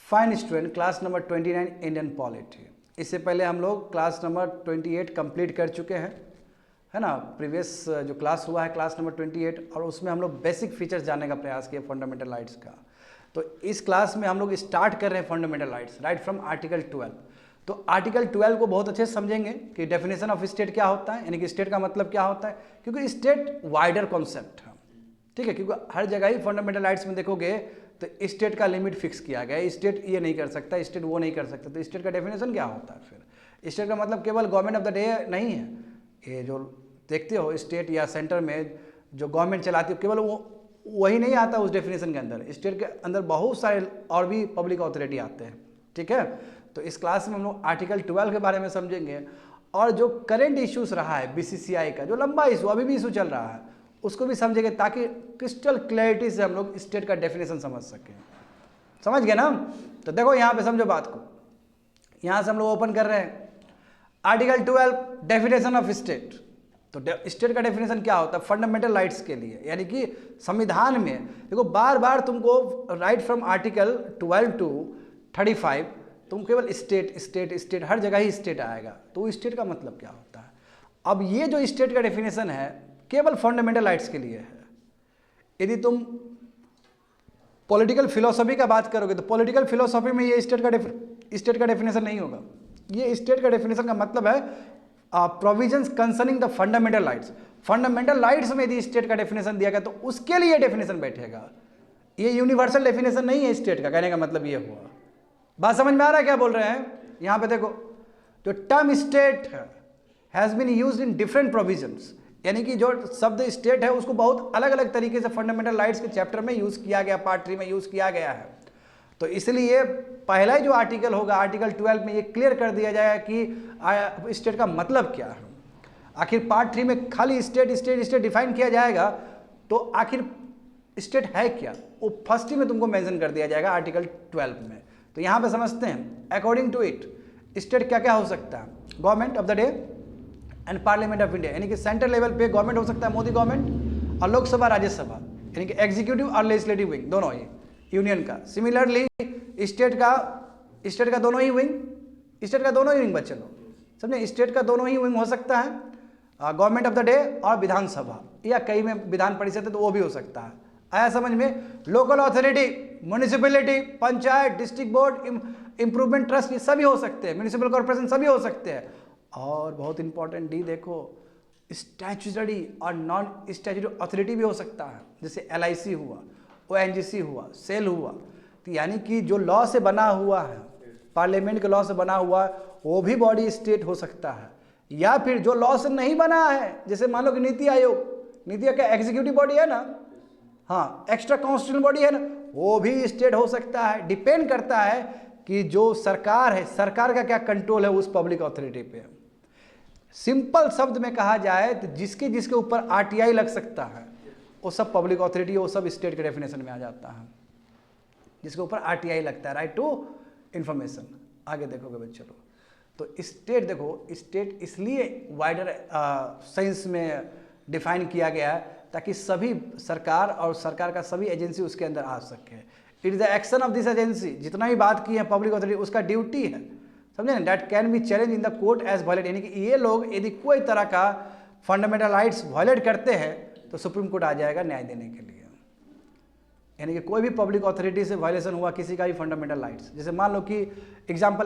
Fine student, class number 29 Indian polity. इससे पहले हम लोग क्लास नंबर 28 कंप्लीट कर चुके हैं, है ना। प्रीवियस जो क्लास हुआ है क्लास नंबर 28, और उसमें हम लोग बेसिक फीचर्स जानने का प्रयास किया फंडामेंटल राइट्स का। तो इस क्लास में हम लोग स्टार्ट कर रहे हैं fundamental rights right from article 12। तो आर्टिकल 12 को बहुत अच्छे से समझेंगे कि डेफिनेशन ऑफ स्टेट क्या होता है, यानी कि स्टेट का मतलब क्या होता है, क्योंकि स्टेट वाइडर कॉन्सेप्ट है, ठीक है। क्योंकि हर जगह ही फंडामेंटल राइट्स में देखोगे तो स्टेट का लिमिट फिक्स किया गया है, स्टेट ये नहीं कर सकता, स्टेट वो नहीं कर सकता। तो स्टेट का डेफिनेशन क्या होता है फिर? स्टेट का मतलब केवल गवर्नमेंट ऑफ द डे नहीं है। ये जो देखते हो स्टेट या सेंटर में जो गवर्नमेंट चलाती है, केवल वो वही नहीं आता उस डेफिनेशन के अंदर। स्टेट के अंदर बहुत सारे और भी पब्लिक अथॉरिटी आते हैं, ठीक है। तो इस क्लास में हम लोग आर्टिकल 12 के बारे में समझेंगे, और जो करेंट इश्यूज रहा है बीसीसीआई का, जो लंबा इशू अभी भी इशू चल रहा है, उसको भी समझेंगे ताकि क्रिस्टल क्लैरिटी से हम लोग स्टेट का डेफिनेशन समझ सकें। समझ गए ना? तो देखो यहाँ पे समझो बात को, यहाँ से हम लोग ओपन कर रहे हैं आर्टिकल 12 डेफिनेशन ऑफ स्टेट। तो स्टेट का डेफिनेशन क्या होता है फंडामेंटल राइट्स के लिए, यानी कि संविधान में देखो बार बार तुमको राइट फ्रॉम आर्टिकल 12 to 35 तुम केवल स्टेट स्टेट स्टेट हर जगह ही स्टेट आएगा। तो स्टेट का मतलब क्या होता है? अब ये जो स्टेट का डेफिनेशन है केवल फंडामेंटल राइट्स के लिए है। यदि तुम पॉलिटिकल फिलोसफी का बात करोगे तो पॉलिटिकल फिलोसफी में ये स्टेट का डेफिनेशन नहीं होगा। ये स्टेट का डेफिनेशन का मतलब है provisions concerning the fundamental rights. Fundamental rights में यदि स्टेट का डेफिनेशन दिया गया तो उसके लिए डेफिनेशन बैठेगा। ये यूनिवर्सल डेफिनेशन नहीं है स्टेट का, कहने का मतलब ये हुआ। बात समझ में आ रहा है क्या बोल रहे हैं? यहाँ पे देखो, जो term state has been used in different provisions, यानी कि जो शब्द स्टेट है उसको बहुत अलग अलग तरीके से फंडामेंटल राइट्स के चैप्टर में यूज किया गया, पार्ट 3 में यूज किया गया है। तो इसलिए पहला ही जो आर्टिकल होगा आर्टिकल 12 में ये क्लियर कर दिया जाएगा कि स्टेट का मतलब क्या है। आखिर पार्ट 3 में खाली स्टेट स्टेट स्टेट डिफाइन किया जाएगा, तो आखिर स्टेट है क्या वो फर्स्ट ही में तुमको मेंशन कर दिया जाएगा आर्टिकल 12 में। तो यहाँ पे समझते हैं अकॉर्डिंग टू इट स्टेट क्या क्या हो सकता है। Government of the day and parliament of India, यानी कि सेंट्रल लेवल पे गवर्नमेंट हो सकता है मोदी गवर्नमेंट, और लोकसभा राज्यसभा यानी कि एग्जीक्यूटिव और लेजिस्लेटिव विंग दोनों ही यूनियन का। सिमिलरली स्टेट का दोनों ही विंग बच्चे लोग समझे, स्टेट का दोनों ही विंग हो सकता है, गवर्नमेंट ऑफ द डे और विधानसभा, या कई में विधान परिषद है तो वो भी हो सकता है। आया समझ में? Local authority, municipality, panchayat, district board, improvement trust, ये सभी हो सकते हैं, म्यूनिसिपल कॉर्पोरेशन सभी हो सकते हैं। और बहुत इंपॉर्टेंट डी देखो, स्टैट्यूटरी और नॉन स्टैट्यूटरी अथॉरिटी भी हो सकता है, जैसे LIC हुआ, ONGC हुआ, सेल हुआ। तो यानी कि जो लॉ से बना हुआ है, पार्लियामेंट के लॉ से बना हुआ है, वो भी बॉडी स्टेट हो सकता है। या फिर जो लॉ से नहीं बना है, जैसे मान लो कि नीति आयोग, नीति आयोग का एग्जीक्यूटिव बॉडी है ना, हाँ, एक्स्ट्रा कॉन्स्टिट्यूशनल बॉडी है ना, वो भी स्टेट हो सकता है। डिपेंड करता है कि जो सरकार है, सरकार का क्या कंट्रोल है उस पब्लिक अथॉरिटी पे। सिंपल शब्द में कहा जाए तो जिसके जिसके ऊपर RTI लग सकता है वो सब पब्लिक अथॉरिटी, वो सब स्टेट के डेफिनेशन में आ जाता है, जिसके ऊपर RTI लगता है, राइट टू इंफॉर्मेशन। आगे देखोगे बच्चों लोग, तो स्टेट देखो, स्टेट इसलिए वाइडर सेंस में डिफाइन किया गया है ताकि सभी सरकार और सरकार का सभी एजेंसी उसके अंदर आ सके। It is the action of this agency, जितना भी बात की है पब्लिक अथॉरिटी, उसका ड्यूटी है, समझे ना, that can be challenge in the court as violate, यानी कि ये लोग यदि कोई तरह का फंडामेंटल राइट्स वायलेट करते हैं तो सुप्रीम कोर्ट आ जाएगा न्याय देने के लिए। यानी कि कोई भी पब्लिक अथॉरिटी से वायलेशन हुआ किसी का भी फंडामेंटल राइट्स, जैसे मान लो कि एग्जांपल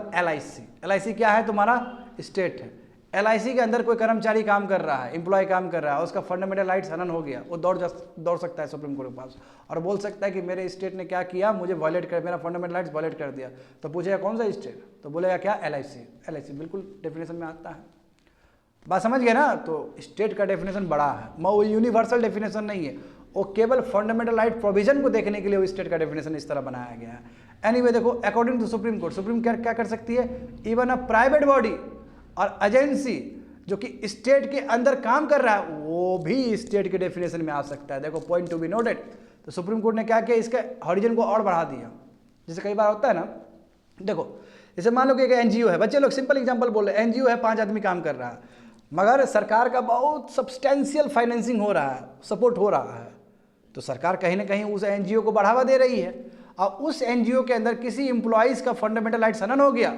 LIC क्या है, तुम्हारा स्टेट है। LIC के अंदर कोई कर्मचारी काम कर रहा है, एम्प्लॉय काम कर रहा है, उसका फंडामेंटल राइट्स हनन हो गया, वो दौड़ सकता है सुप्रीम कोर्ट के पास और बोल सकता है कि मेरे स्टेट ने क्या किया, मुझे वायलेट कर, मेरा फंडामेंटल राइट्स वायलेट कर दिया। तो पूछेगा कौन सा स्टेट, तो बोलेगा क्या, LIC बिल्कुल डेफिनेशन में आता है। बात समझ गए ना? तो स्टेट का डेफिनेशन बड़ा है, वो यूनिवर्सल डेफिनेशन नहीं है, वो केवल फंडामेंटल राइट प्रोविजन को देखने के लिए वो स्टेट का डेफिनेशन इस तरह बनाया गया है। एनीवे देखो, according to supreme court, supreme court क्या कर सकती है, इवन अ प्राइवेट बॉडी और एजेंसी जो कि स्टेट के अंदर काम कर रहा है वो भी स्टेट के डेफिनेशन में आ सकता है। देखो पॉइंट टू बी नोटेड। तो सुप्रीम कोर्ट ने क्या किया, इसके हॉरिजन को और बढ़ा दिया। जैसे कई बार होता है ना, देखो जैसे मान लो कि एक NGO है, बच्चे लोग सिंपल एग्जांपल बोल रहे हैं, NGO है, 5 आदमी काम कर रहा है, मगर सरकार का बहुत सब्सटेंशियल फाइनेंसिंग हो रहा है, सपोर्ट हो रहा है, तो सरकार कहीं ना कहीं उस NGO को बढ़ावा दे रही है। और उस एनजीओ के अंदर किसी एम्प्लॉइज़ का फंडामेंटल राइट्स हनन हो गया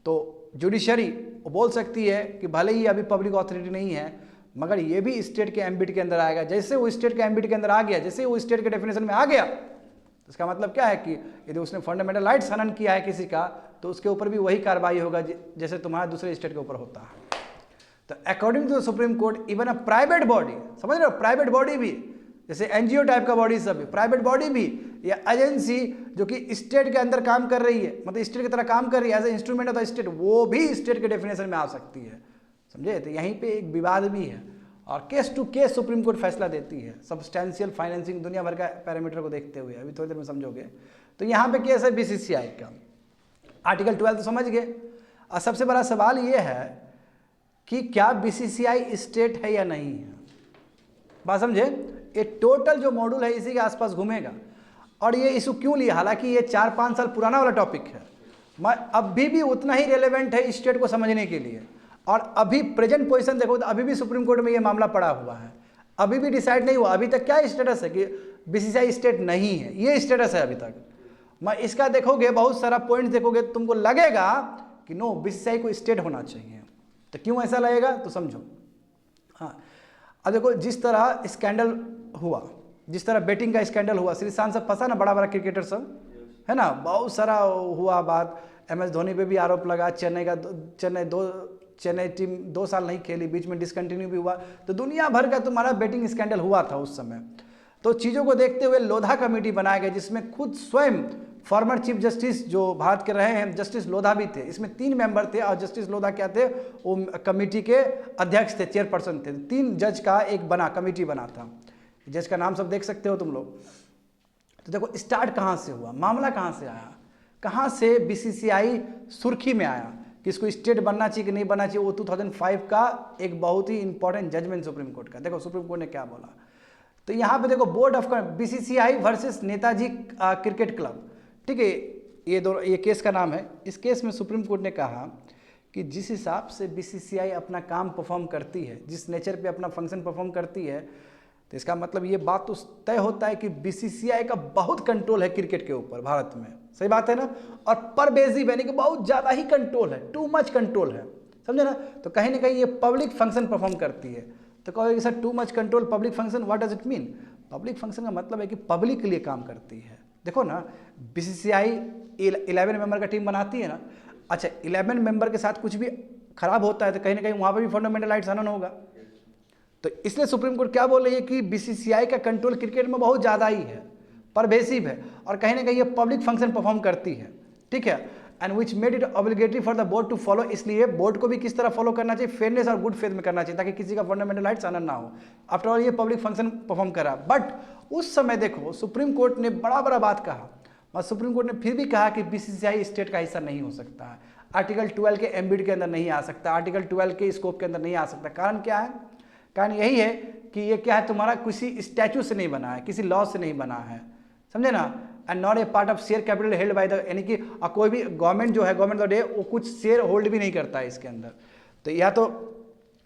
तो जुडिशरी वो बोल सकती है कि भले ही अभी पब्लिक अथॉरिटी नहीं है मगर ये भी स्टेट के एम्बिट के अंदर आएगा। जैसे वो स्टेट के एम्बिट के अंदर आ गया, जैसे वो स्टेट के डेफिनेशन में आ गया, तो इसका मतलब क्या है कि यदि उसने फंडामेंटल राइट्स हनन किया है किसी का तो उसके ऊपर भी वही कार्रवाई होगा जैसे तुम्हारा दूसरे स्टेट के ऊपर होता है। तो according to the supreme court even a private body, समझ रहे हो, प्राइवेट बॉडी भी जैसे एनजीओ टाइप का बॉडी सब, प्राइवेट बॉडी भी या एजेंसी जो कि स्टेट के अंदर काम कर रही है, मतलब स्टेट की तरह काम कर रही है as a instrument of the state, वो भी स्टेट के डेफिनेशन में आ सकती है। समझे? तो यहीं पे एक विवाद भी है और case to case supreme court फैसला देती है सब्सटेंशियल फाइनेंसिंग दुनिया भर का पैरामीटर को देखते हुए। अभी थोड़ी देर में समझोगे। तो यहाँ पे केस है बीसीसीआई का, आर्टिकल 12 तो समझ गए। और सबसे बड़ा सवाल ये है कि क्या बीसीसीआई स्टेट है या नहीं है। बात समझे? ये टोटल जो मॉड्यूल है इसी के आसपास घूमेगा। और ये इशू क्यों लिया, हालांकि ये 4-5 साल पुराना वाला टॉपिक है, अभी भी उतना ही रेलेवेंट है स्टेट को समझने के लिए। और अभी प्रेजेंट पोजीशन देखो तो अभी भी सुप्रीम कोर्ट में ये मामला पड़ा हुआ है, अभी भी डिसाइड नहीं हुआ। अभी तक क्या स्टेटस है कि बीसीसीआई स्टेट नहीं है, ये स्टेटस है अभी तक। मैं इसका देखोगे बहुत सारा पॉइंट देखोगे तुमको लगेगा कि नो बीसीसीआई को स्टेट होना चाहिए। तो क्यों ऐसा लगेगा तो समझो। हाँ, अब देखो जिस तरह स्कैंडल हुआ, जिस तरह बेटिंग का स्कैंडल हुआ, श्रीशांत सब फंसा ना, बड़ा बड़ा क्रिकेटर सब है ना, बहुत सारा हुआ बात। MS धोनी पे भी आरोप लगा, चेन्नई टीम 2 साल नहीं खेली, बीच में डिसकंटिन्यू भी हुआ। तो दुनिया भर का तुम्हारा बेटिंग स्कैंडल हुआ था उस समय। तो चीज़ों को देखते हुए लोधा कमेटी बनाया गया जिसमें खुद स्वयं फॉर्मर चीफ जस्टिस जो भारत के रहे हैं जस्टिस लोधा भी थे। इसमें 3 मेंबर थे और जस्टिस लोधा क्या थे, वो कमेटी के अध्यक्ष थे, चेयरपर्सन थे। 3 जज का एक कमेटी बना था। जज का नाम सब देख सकते हो तुम लोग। तो देखो स्टार्ट कहाँ से हुआ, मामला कहाँ से आया, कहाँ से बीसीसीआई सुर्खी में आया कि इसको स्टेट बनना चाहिए कि नहीं बनना चाहिए। वो 2005 का एक बहुत ही इंपॉर्टेंट जजमेंट सुप्रीम कोर्ट का। देखो सुप्रीम कोर्ट ने क्या बोला। तो यहाँ पे देखो board of BCCI versus Netaji cricket club, ठीक है, ये केस का नाम है। इस केस में सुप्रीम कोर्ट ने कहा कि जिस हिसाब से बीसीसीआई अपना काम परफॉर्म करती है, जिस नेचर पे अपना फंक्शन परफॉर्म करती है, तो इसका मतलब ये बात तो तय होता है कि बीसीसीआई का बहुत कंट्रोल है क्रिकेट के ऊपर भारत में। सही बात है ना। और परवेजिव यानी कि बहुत ज़्यादा ही कंट्रोल है, टू मच कंट्रोल है, समझे ना। तो कहीं ना कहीं ये पब्लिक फंक्शन परफॉर्म करती है। तो कहोगे sir too much control public function, what does it mean. Public function का मतलब है कि पब्लिक के लिए काम करती है। देखो ना, बीसीसीआई 11 मेंबर का टीम बनाती है ना। अच्छा, 11 मेंबर के साथ कुछ भी खराब होता है तो कहीं ना कहीं वहाँ पर भी फंडामेंटल राइट्स हनन होगा। तो इसलिए सुप्रीम कोर्ट क्या बोल रही है कि बीसीसीआई का कंट्रोल क्रिकेट में बहुत ज़्यादा ही है, परवेसिव है और कहीं ना कहीं ये पब्लिक फंक्शन परफॉर्म करती है, ठीक है। And which made it obligatory for the board to follow, इसलिए बोर्ड को भी किस तरह फॉलो करना चाहिए, फेयरनेस और गुड फेथ में करना चाहिए ताकि किसी का फंडामेंटल राइट्स हनन ना हो। आफ्टर ऑल ये पब्लिक फंक्शन परफॉर्म करा। बट उस समय देखो सुप्रीम कोर्ट ने बड़ा बात कहा, और सुप्रीम कोर्ट ने फिर भी कहा कि बीसीसीआई स्टेट का हिस्सा नहीं हो सकता है, आर्टिकल 12 के एम्बिट के अंदर नहीं आ सकता, आर्टिकल 12 के स्कोप के अंदर नहीं आ सकता। कारण क्या है, कारण यही है कि ये क्या है, तुम्हारा किसी स्टैचू से नहीं बना है, किसी लॉ से नहीं बना है, समझे ना। And not a part of share capital held by the, यानी कि कोई भी गवर्नमेंट जो है, गवर्नमेंट ऑफ डे, वो कुछ शेयर होल्ड भी नहीं करता है इसके अंदर। तो या तो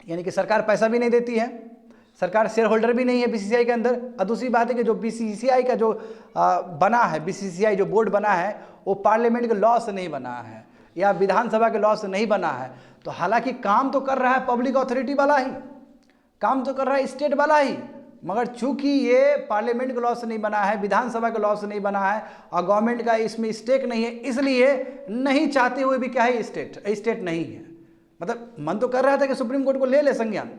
यानी कि सरकार पैसा भी नहीं देती है, सरकार शेयर होल्डर भी नहीं है बीसीसीआई के अंदर। और दूसरी बात है कि जो बीसीसीआई का जो बना है, बीसीसीआई जो बोर्ड बना है वो पार्लियामेंट के लॉ से नहीं बना है या विधानसभा के लॉ से नहीं बना है। तो हालांकि काम तो कर रहा है पब्लिक अथॉरिटी वाला ही, काम तो कर रहा है स्टेट वाला ही, मगर चूंकि ये पार्लियामेंट के लॉ से नहीं बना है, विधानसभा के लॉ से नहीं बना है और गवर्नमेंट का इसमें स्टेक नहीं है, इसलिए नहीं चाहते हुए भी क्या है, स्टेट नहीं है। मतलब मन तो कर रहा था कि सुप्रीम कोर्ट को ले संज्ञान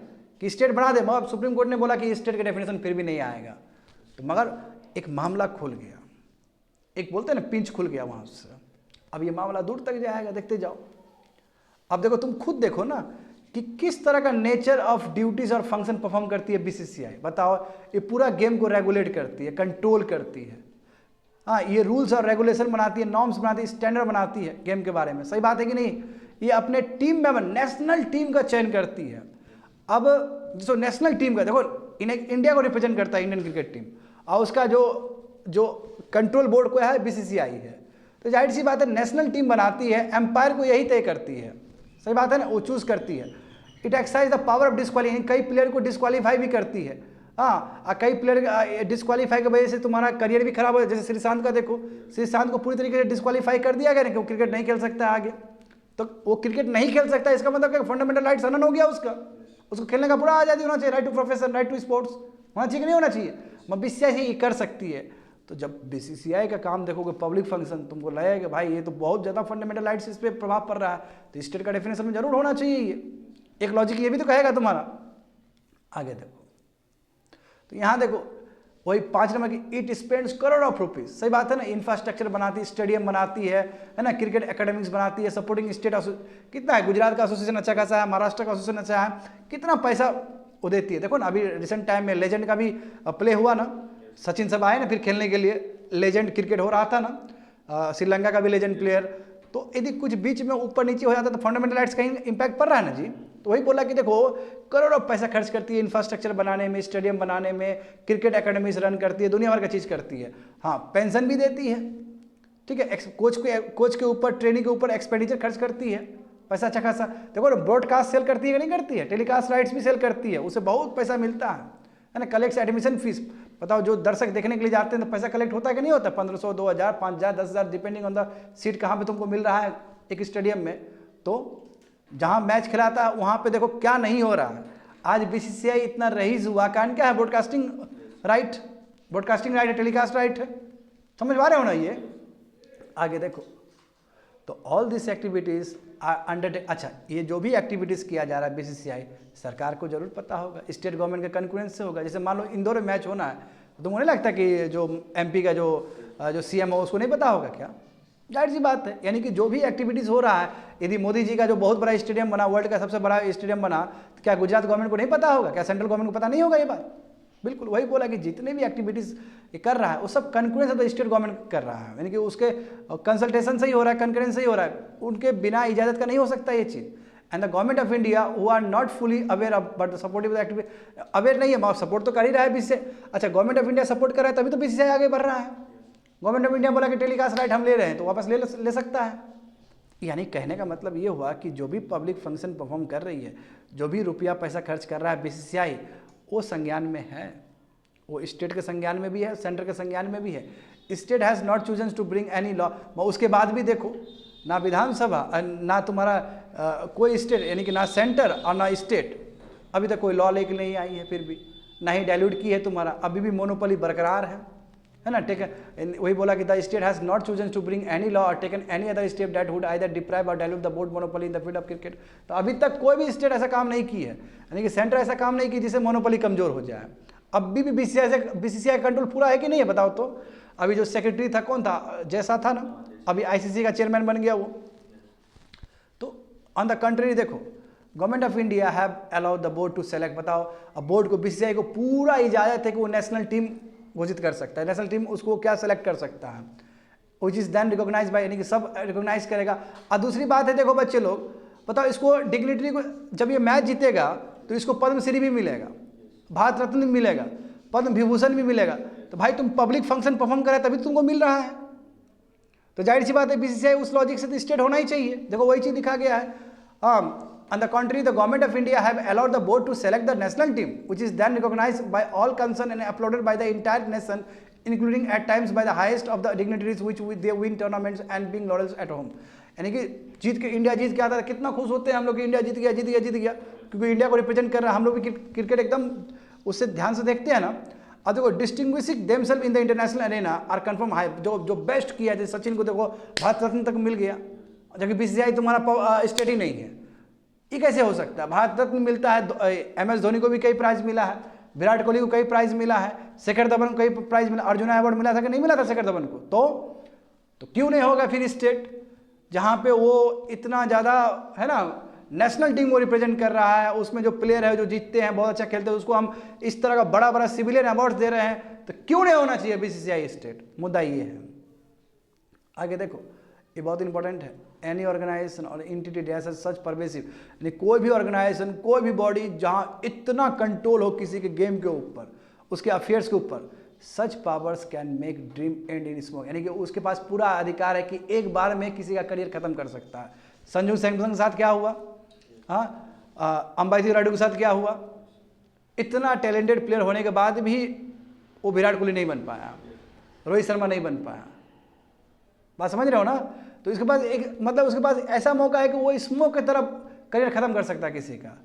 कि स्टेट बना दे, मगर सुप्रीम कोर्ट ने बोला कि स्टेट का डेफिनेशन फिर भी नहीं आएगा। तो मगर एक मामला खुल गया, एक बोलते हैं ना पिंच खुल गया वहाँ से। अब ये मामला दूर तक जाएगा, देखते जाओ। अब देखो, तुम खुद देखो ना कि किस तरह का नेचर ऑफ ड्यूटीज और फंक्शन परफॉर्म करती है बीसीसीआई। बताओ, ये पूरा गेम को रेगुलेट करती है, कंट्रोल करती है। हाँ, ये रूल्स और रेगुलेशन बनाती है, नॉर्म्स बनाती है, स्टैंडर्ड बनाती है गेम के बारे में। सही बात है कि नहीं। ये अपने टीम मेंबर, नेशनल टीम का चयन करती है। अब जो नेशनल टीम का देखो, इंडिया को रिप्रेजेंट करता है इंडियन क्रिकेट टीम, और उसका जो कंट्रोल बोर्ड को है बीसीसीआई है। तो जाहिर सी बात है नेशनल टीम बनाती है, एम्पायर को यही तय करती है। सही बात है ना, वो चूज करती है। It exercise the power of disqualify, कई प्लेयर को डिस्क्वालीफाई भी करती है। हाँ, कई प्लेयर डिस्क्वालीफाई की वजह से तुम्हारा करियर भी खराब हो, जैसे श्रीशांत का देखो, श्रीशांत को पूरी तरीके से डिस्क्वालीफाई कर दिया गया ना कि वो क्रिकेट नहीं खेल सकता आगे। तो वो क्रिकेट नहीं खेल सकता, इसका मतलब क्या, फंडामेंटल राइट्स हनन हो गया उसका, उसको खेलने का पूरा आज़ादी होना चाहिए, right to profession, right to sports होना चाहिए कि नहीं होना चाहिए। बीसीसीआई ही कर सकती है। तो जब बीसीसीआई का काम देखोगे पब्लिक फंक्शन, तुमको लगेगा कि भाई ये तो बहुत ज़्यादा फंडामेंटल राइट्स इस पर प्रभाव पड़ रहा है, तो स्टेट का डेफिनेशन में जरूर होना चाहिए ये, एक लॉजिक ये भी तो कहेगा तुम्हारा। आगे देखो, तो यहाँ देखो वही 5 नंबर की, it spends crore of rupees, सही बात है ना, इंफ्रास्ट्रक्चर बनाती है, स्टेडियम बनाती है ना, क्रिकेट एकेडमिक्स बनाती है, सपोर्टिंग स्टेट कितना है, गुजरात का एसोसिएशन अच्छा खासा है, महाराष्ट्र का एसोसिएशन अच्छा है, कितना पैसा वो देती है। देखो ना अभी रिसेंट टाइम में लेजेंड का भी प्ले हुआ ना, सचिन सब आए ना फिर खेलने के लिए, लेजेंड क्रिकेट हो रहा था ना, श्रीलंका का भी लेजेंड प्लेयर। तो यदि कुछ बीच में ऊपर नीचे हो जाता तो फंडामेंटल राइट्स कहीं इंपैक्ट पड़ रहा है ना जी। तो वही बोला कि देखो करोड़ों पैसा खर्च करती है इंफ्रास्ट्रक्चर बनाने में, स्टेडियम बनाने में, क्रिकेट एकेडमीज रन करती है, दुनिया भर का चीज़ करती है। हाँ, पेंशन भी देती है, ठीक है, कोच के ऊपर, ट्रेनिंग के ऊपर एक्सपेंडिचर खर्च करती है, पैसा अच्छा खासा। देखो ना ब्रॉडकास्ट सेल करती है कि नहीं करती है, टेलीकास्ट राइट्स भी सेल करती है, उससे बहुत पैसा मिलता है ना। कलेक्ट एडमिशन फीस, बताओ जो दर्शक देखने के लिए जाते हैं तो पैसा कलेक्ट होता है कि नहीं होता, 1500, 2000, 5000, 10,000 डिपेंडिंग ऑन द सीट कहाँ पे तुमको मिल रहा है एक स्टेडियम में। तो जहाँ मैच खिलाता है वहाँ पे देखो क्या नहीं हो रहा है। आज बीसीसीआई इतना रईस हुआ, कारण क्या है, ब्रॉडकास्टिंग राइट, ब्रॉडकास्टिंग राइट है, टेलीकास्ट राइट है, समझ पा रहे हो ना ये। आगे देखो, तो all this activities are undertake. अच्छा, ये जो भी एक्टिविटीज़ किया जा रहा है बीसीसीआई, सरकार को जरूर पता होगा, स्टेट गवर्नमेंट के कंकरेंस से होगा। जैसे मान लो इंदौर में मैच होना है, तो तुमको नहीं लगता कि जो एमपी का जो सीएम हो उसको नहीं पता होगा क्या? जाहिर सी बात है। यानी कि जो भी एक्टिविटीज़ हो रहा है, यदि मोदी जी का जो बहुत बड़ा स्टेडियम बना, वर्ल्ड का सबसे बड़ा स्टेडियम बना, तो क्या गुजरात गवर्नमेंट को नहीं पता होगा? क्या सेंट्रल गवर्नमेंट को पता नहीं होगा ये बात? बिल्कुल वही बोला कि जितने भी एक्टिविटीज़ ये कर रहा है वो सब concurrence of the state government कर रहा है, यानी कि उसके कंसल्टेशन से ही हो रहा है, कंकरेंस से ही हो रहा है, उनके बिना इजाज़त का नहीं हो सकता ये चीज़। And the government of India who are not fully aware of but supportive the activity, aware नहीं है, सपोर्ट तो कर ही रहा है बीसीसीआई। अच्छा, गवर्नमेंट ऑफ इंडिया सपोर्ट कर रहा है तभी तो बीसीसीआई आगे बढ़ रहा है। गवर्नमेंट ऑफ इंडिया बोला कि टेलीकास्ट राइट हम ले रहे हैं तो वापस ले सकता है। यानी कहने का मतलब ये हुआ कि जो भी पब्लिक फंक्शन परफॉर्म कर रही है, जो भी रुपया पैसा खर्च कर रहा है बीसीसीआई, वो संज्ञान में है, वो स्टेट के संज्ञान में भी है, सेंटर के संज्ञान में भी है। State has not chosen to bring any law. उसके बाद भी देखो ना विधानसभा ना तुम्हारा कोई स्टेट, यानी कि ना सेंटर और ना स्टेट अभी तक कोई लॉ लेके नहीं आई है, फिर भी ना ही डाइल्यूट की है तुम्हारा, अभी भी मोनोपोली बरकरार है ना। टेकन वही बोला कि the state has not chosen to bring any law or taken any other step that would either deprive or dilute the board monopoly in the field of cricket. तो अभी तक कोई भी स्टेट ऐसा काम नहीं की है, यानी कि सेंटर ऐसा काम नहीं की जिससे मोनोपोली कमजोर हो जाए। अब भी बीसीसीआई कंट्रोल पूरा है कि नहीं है बताओ तो। अभी जो सेक्रेटरी था कौन था, जैसा था ना, अभी आईसीसी का चेयरमैन बन गया वो। तो ऑन द कंट्री देखो, government of India have allowed the board to select. बताओ, अब बोर्ड को, बीसीसीआई को पूरा इजाजत है कि वो नेशनल टीम घोषित कर सकता है, नेशनल टीम उसको क्या सेलेक्ट कर सकता है, which is then recognise by, यानी कि सब रिकॉग्नाइज करेगा। और दूसरी बात है, देखो बच्चे लोग, बताओ इसको डिग्निटरी को, जब ये मैच जीतेगा तो इसको पद्मश्री भी मिलेगा, भारत रत्न भी मिलेगा, पद्म विभूषण भी मिलेगा। तो भाई तुम पब्लिक फंक्शन परफॉर्म कर रहे तभी तुमको मिल रहा है। तो जाहिर सी बात है बीसीसीआई उस लॉजिक से तो स्टेट होना ही चाहिए। देखो वही चीज दिखा गया है। On the contrary, the government of India have allowed the board to select the national team, which is then recognized by all concerned and applauded by the entire nation, including at times by the highest of the dignitaries, which they win tournaments and being laurels at home. यानी कि India जीत के आता है, कितना खुश होते हैं हम लोग कि इंडिया जीत गया, क्योंकि इंडिया को रिप्रेजेंट कर रहा है। हम लोग भी क्रिकेट एकदम उससे ध्यान से देखते हैं ना। और देखो distinguishing themselves in the international arena are confirm high, जो बेस्ट किया, जैसे सचिन को देखो भारत रत्न तक मिल गया, जबकि बीसीसीआई तुम्हारा स्टेट ही नहीं है। ये कैसे हो सकता है? भारत रत्न मिलता है, MS धोनी को भी कई प्राइज मिला है, विराट कोहली को कई प्राइज मिला है, शेखर धवन को कई प्राइज मिला, अर्जुन अवार्ड मिला था कि नहीं मिला था शेखर धवन को? तो क्यों नहीं होगा फिर स्टेट जहाँ पे वो इतना ज़्यादा है ना, नेशनल टीम को रिप्रेजेंट कर रहा है, उसमें जो प्लेयर है जो जीतते हैं, बहुत अच्छा खेलते हैं, उसको हम इस तरह का बड़ा बड़ा सिविलियन अवार्ड दे रहे हैं, तो क्यों नहीं होना चाहिए बीसीसीआई स्टेट? मुद्दा ये है। आगे देखो, ये बहुत इंपॉर्टेंट है। एनी ऑर्गेनाइजेशन और entity that has such pervasive, यानी कोई भी ऑर्गेनाइजेशन, कोई भी बॉडी जहां इतना कंट्रोल हो किसी के गेम के ऊपर, उसके अफेयर्स के ऊपर, such powers can make dream end in smoke, यानी कि उसके पास पूरा अधिकार है कि एक बार में किसी का करियर खत्म कर सकता है। संजू सैमसन के साथ क्या हुआ? हाँ, अंबाती रायडू के साथ क्या हुआ? इतना टैलेंटेड प्लेयर होने के बाद भी वो विराट कोहली नहीं बन पाया, रोहित शर्मा नहीं बन पाया। बात समझ रहे हो ना? तो इसके पास एक मतलब उसके पास ऐसा मौका है कि वो स्मोक की तरफ करियर खत्म कर सकता है किसी का।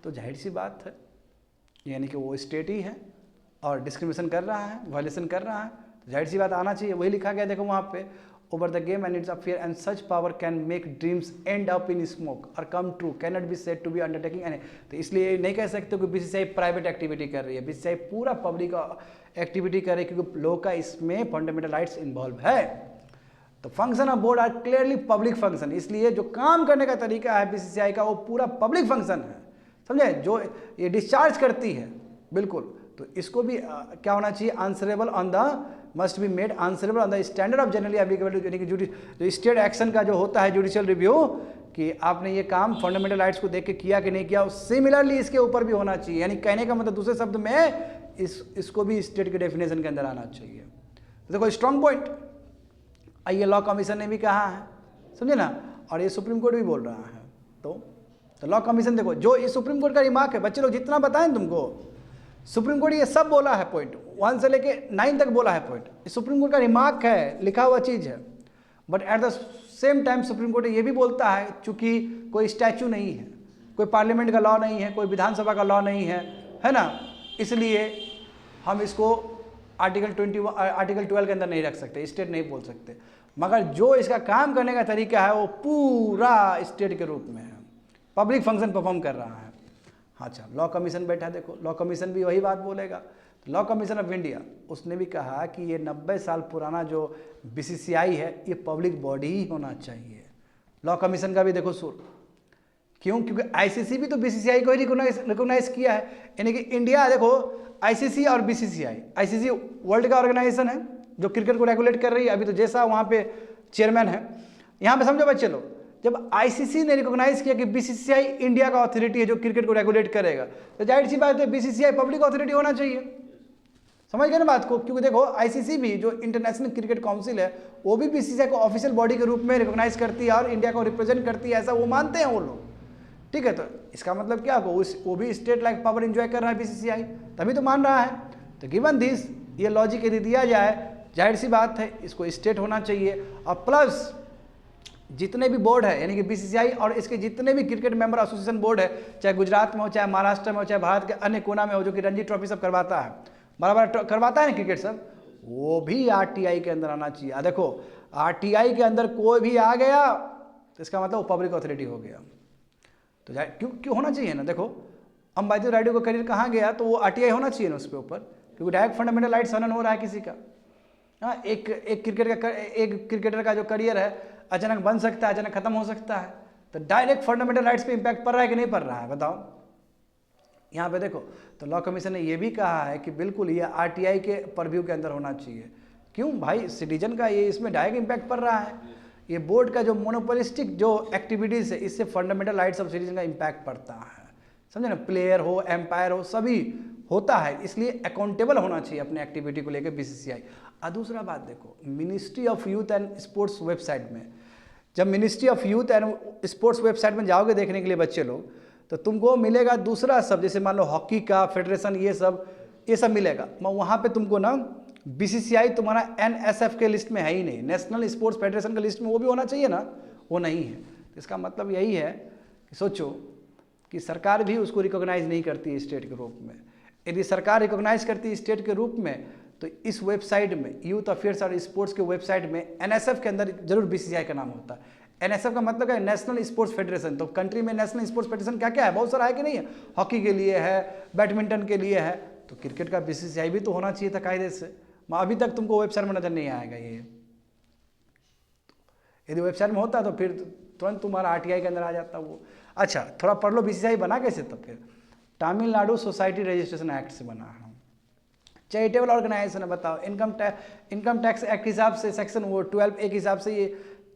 तो जाहिर सी बात है, यानी कि वो स्टेट ही है और डिस्क्रिमिनेशन कर रहा है, वायलेशन कर रहा है, तो जाहिर सी बात आना चाहिए। वही लिखा गया देखो वहाँ पे, over the game and its affair and such power can make dreams end up in smoke or come true can not be said to be undertaking any. तो इसलिए नहीं कह सकते कि बीसीसीआई प्राइवेट एक्टिविटी कर रही है, बीसीसीआई पूरा पब्लिक एक्टिविटी कर रही है, क्योंकि लोगों का इसमें फंडामेंटल राइट्स इन्वॉल्व है। तो function of board are clearly public function, इसलिए जो काम करने का तरीका है बीसीसीआई का वो पूरा पब्लिक फंक्शन है, समझे? जो ये डिस्चार्ज करती है बिल्कुल, तो इसको भी क्या होना चाहिए? Answerable on the must be made answerable on the standard of generally applicable, यानी कि जो स्टेट एक्शन का जो होता है जुडिशियल रिव्यू, कि आपने ये काम फंडामेंटल राइट्स को देख के किया कि नहीं किया, सिमिलरली इसके ऊपर भी होना चाहिए। यानी कहने का मतलब दूसरे शब्द में इसको भी स्टेट के डेफिनेशन के अंदर आना चाहिए। तो देखो स्ट्रॉन्ग पॉइंट ये लॉ कमीशन ने भी कहा है, समझे ना, और ये सुप्रीम कोर्ट भी बोल रहा है। तो लॉ कमीशन देखो, जो ये सुप्रीम कोर्ट का रिमार्क है, बच्चे लोग जितना बताएं तुमको, सुप्रीम कोर्ट ये सब बोला है, पॉइंट 1 से लेके 9 तक बोला है पॉइंट, सुप्रीम कोर्ट का रिमार्क है, लिखा हुआ चीज़ है। But at the same time supreme court ये भी बोलता है, चूंकि कोई स्टैचू नहीं है, कोई पार्लियामेंट का लॉ नहीं है, कोई विधानसभा का लॉ नहीं है ना, इसलिए हम इसको आर्टिकल 12 के अंदर नहीं रख सकते, स्टेट नहीं बोल सकते। मगर जो इसका काम करने का तरीका है वो पूरा स्टेट के रूप में है, पब्लिक फंक्शन परफॉर्म कर रहा है। अच्छा, लॉ कमीशन बैठा, देखो लॉ कमीशन भी वही बात बोलेगा। लॉ कमीशन ऑफ इंडिया उसने भी कहा कि ये 90 साल पुराना जो बीसीसीआई है ये पब्लिक बॉडी ही होना चाहिए। लॉ कमीशन का भी देखो सुर, क्यों? क्योंकि आईसीसी भी तो बीसीसीआई को ही रिकॉग्नाइज किया है। यानी कि इंडिया देखो, आईसीसी और बीसीसीआई, आईसीसी वर्ल्ड का ऑर्गेनाइजेशन है जो क्रिकेट को रेगुलेट कर रही है, अभी तो जैसा वहाँ पे चेयरमैन है। यहाँ पे समझो बच्चे लोग, जब आईसीसी ने रिकॉग्नाइज किया कि बीसीसीआई इंडिया का अथॉरिटी है जो क्रिकेट को रेगुलेट करेगा, तो जाहिर सी बात है बीसीसीआई पब्लिक अथॉरिटी होना चाहिए। समझ गए ना बात को? क्योंकि देखो आईसीसी भी जो इंटरनेशनल क्रिकेट काउंसिल है वो भी बीसीसीआई को ऑफिशियल बॉडी के रूप में रिकॉग्नाइज करती है और इंडिया को रिप्रेजेंट करती है, ऐसा वो मानते हैं वो लोग, ठीक है? तो इसका मतलब क्या होगा? वो भी स्टेट लाइक पावर एंजॉय कर रहा है बीसीसीआई, तभी तो मान रहा है। तो गिवन दिस, ये लॉजिक यदि दिया जाए, जाहिर सी बात है इसको स्टेट होना चाहिए। और प्लस जितने भी बोर्ड है, यानी कि बीसीसीआई और इसके जितने भी क्रिकेट मेंबर एसोसिएशन बोर्ड है, चाहे गुजरात में हो, चाहे महाराष्ट्र में हो, चाहे भारत के अन्य कोना में हो, जो कि रणजी ट्रॉफी सब करवाता है, बराबर करवाता है ना क्रिकेट सब, वो भी आरटीआई के अंदर आना चाहिए। देखो आरटीआई के अंदर कोई भी आ गया तो इसका मतलब वो पब्लिक अथॉरिटी हो गया। तो क्यों होना चाहिए ना? देखो अंबाती रायडू का करियर कहाँ गया, तो वो आरटीआई होना चाहिए ना उसके ऊपर, क्योंकि डायरेक्ट फंडामेंटल राइट्स हनन हो रहा है किसी का। हाँ, एक क्रिकेटर का जो करियर है अचानक बन सकता है, अचानक खत्म हो सकता है, तो डायरेक्ट फंडामेंटल राइट्स पे इंपैक्ट पड़ रहा है कि नहीं पड़ रहा है, बताओ। यहाँ पे देखो, तो लॉ कमीशन ने ये भी कहा है कि बिल्कुल ये आरटीआई के परव्यू के अंदर होना चाहिए। क्यों भाई? सिटीजन का ये इसमें डायरेक्ट इंपैक्ट पड़ रहा है। ये बोर्ड का जो मोनोपोलिस्टिक जो एक्टिविटीज़ है, इससे फंडामेंटल राइट्स ऑफ सिटीजन का इंपैक्ट पड़ता है, समझे ना? प्लेयर हो, एम्पायर हो, सभी होता है, इसलिए अकाउंटेबल होना चाहिए अपने एक्टिविटी को लेकर बीसीसीआई। और दूसरा बात देखो, ministry of youth and sports website में, जब ministry of youth and sports website में जाओगे देखने के लिए बच्चे लोग, तो तुमको मिलेगा दूसरा सब, जैसे मान लो हॉकी का फेडरेशन, ये सब मिलेगा। वहाँ पे तुमको ना बीसीसीआई तुम्हारा एनएसएफ के लिस्ट में है ही नहीं, नेशनल स्पोर्ट्स फेडरेशन के लिस्ट में वो भी होना चाहिए ना, वो नहीं है। तो इसका मतलब यही है कि सोचो कि सरकार भी उसको रिकॉग्नाइज नहीं करती है स्टेट के रूप में। यदि सरकार रिकॉग्नाइज करती है स्टेट के रूप में, तो इस वेबसाइट में, यूथ अफेयर्स और स्पोर्ट्स के वेबसाइट में एनएसएफ के अंदर जरूर बीसीसीआई का नाम होता है। एनएसएफ का मतलब है नेशनल स्पोर्ट्स फेडरेशन। तो कंट्री में नेशनल स्पोर्ट्स फेडरेशन क्या क्या है? बहुत सारा है कि नहीं है? हॉकी के लिए है, बैडमिंटन के लिए है, तो क्रिकेट का बीसीसीआई भी तो होना चाहिए था कायदे से। अभी तक तुमको वेबसाइट में नजर नहीं आएगा ये। यदि वेबसाइट में होता तो फिर तुरंत तुम्हारा आरटीआई के अंदर आ जाता वो। अच्छा, थोड़ा पढ़ लो बीसीसीआई बना कैसे? तब फिर तमिलनाडु सोसाइटी रजिस्ट्रेशन एक्ट से बना है, चैरिटेबल ऑर्गेनाइजेशन है। बताओ, इनकम टैक्स एक्ट हिसाब से सेक्शन वो 12 एक हिसाब से ये